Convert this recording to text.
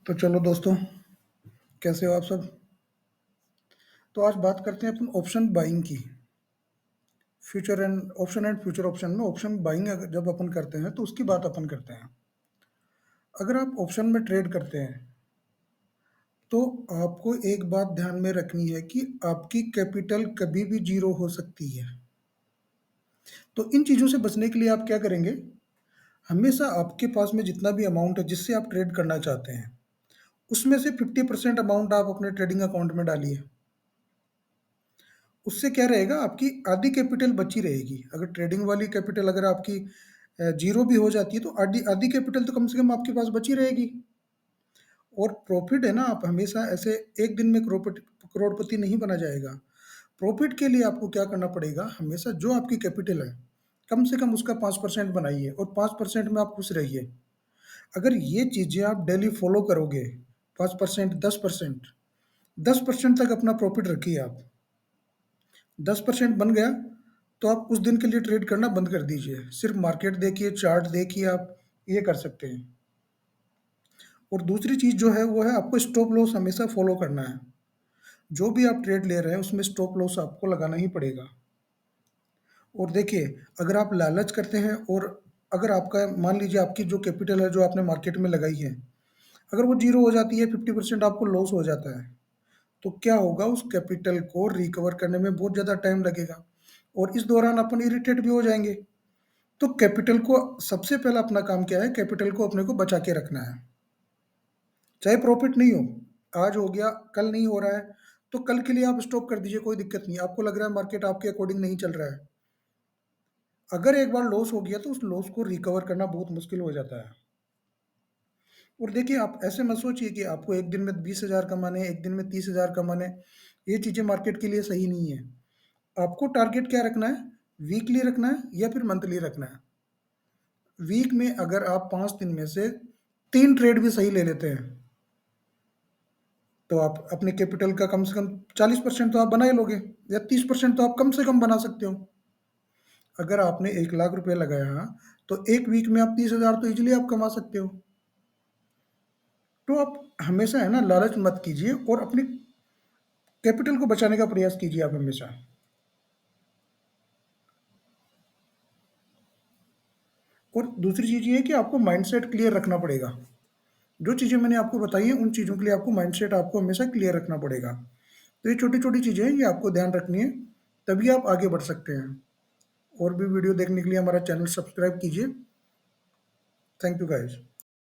तो चलो दोस्तों, कैसे हो आप सब? तो आज बात करते हैं अपन ऑप्शन बाइंग की। फ्यूचर ऑप्शन में ऑप्शन बाइंग जब अपन करते हैं तो उसकी बात अपन करते हैं। अगर आप ऑप्शन में ट्रेड करते हैं तो आपको एक बात ध्यान में रखनी है कि आपकी कैपिटल कभी भी जीरो हो सकती है। तो इन चीज़ों से बचने के लिए आप क्या करेंगे? हमेशा आपके पास में जितना भी अमाउंट है जिससे आप ट्रेड करना चाहते हैं, उसमें से 50% अमाउंट आप अपने ट्रेडिंग अकाउंट में डालिए। उससे क्या रहेगा, आपकी आधी कैपिटल बची रहेगी। अगर ट्रेडिंग वाली कैपिटल अगर आपकी जीरो भी हो जाती है तो आधी आधी कैपिटल तो कम से कम आपके पास बची रहेगी। और प्रॉफिट है ना, आप हमेशा ऐसे एक दिन में करोड़पति करोड़पति नहीं बना जाएगा। प्रॉफिट के लिए आपको क्या करना पड़ेगा, हमेशा जो आपकी कैपिटल है कम से कम उसका 5% बनाइए और 5% में आप खुश रहिए। अगर ये चीज़ें आप डेली फॉलो करोगे, 5%, 10%, 10% तक अपना प्रॉफिट रखिए आप। 10% बन गया तो आप उस दिन के लिए ट्रेड करना बंद कर दीजिए। सिर्फ मार्केट देखिए, चार्ट देखिए, आप ये कर सकते हैं। और दूसरी चीज़ जो है वो है, आपको स्टॉप लॉस हमेशा फॉलो करना है। जो भी आप ट्रेड ले रहे हैं उसमें स्टॉप लॉस आपको लगाना ही पड़ेगा। और देखिए, अगर आप लालच करते हैं और अगर आपका मान लीजिए आपकी जो कैपिटल है जो आपने मार्केट में लगाई है, अगर वो जीरो हो जाती है, 50% आपको लॉस हो जाता है, तो क्या होगा, उस कैपिटल को रिकवर करने में बहुत ज़्यादा टाइम लगेगा और इस दौरान अपन इरिटेट भी हो जाएंगे। तो कैपिटल को सबसे पहला अपना काम क्या है, कैपिटल को अपने को बचा के रखना है। चाहे प्रॉफिट नहीं हो, आज हो गया कल नहीं हो रहा है, तो कल के लिए आप स्टॉप कर दीजिए, कोई दिक्कत नहीं। आपको लग रहा है मार्केट आपके अकॉर्डिंग नहीं चल रहा है, अगर एक बार लॉस हो गया तो उस लॉस को रिकवर करना बहुत मुश्किल हो जाता है। और देखिए, आप ऐसे मत सोचिए कि आपको एक दिन में 20,000 कमाने, एक दिन में 30,000 कमाने। ये चीज़ें मार्केट के लिए सही नहीं है। आपको टारगेट क्या रखना है, वीकली रखना है या फिर मंथली रखना है। वीक में अगर आप 5 दिन में से 3 ट्रेड भी सही ले लेते हैं तो आप अपने कैपिटल का कम से कम 40% तो आप बना ही लोगे, या 30% तो आप कम से कम बना सकते हो। अगर आपने 1 लाख रुपए लगाया तो एक वीक में आप 30,000 तो इजीली आप कमा सकते हो। तो आप हमेशा है ना, लालच मत कीजिए और अपनी कैपिटल को बचाने का प्रयास कीजिए आप हमेशा। और दूसरी चीज़ ये है कि आपको माइंडसेट क्लियर रखना पड़ेगा। जो चीज़ें मैंने आपको बताई हैं उन चीज़ों के लिए आपको माइंडसेट आपको हमेशा क्लियर रखना पड़ेगा। तो ये छोटी-छोटी चीज़ें हैं, ये आपको ध्यान रखनी है, तभी आप आगे बढ़ सकते हैं। और भी वीडियो देखने के लिए हमारा चैनल सब्सक्राइब कीजिए। Thank you guys.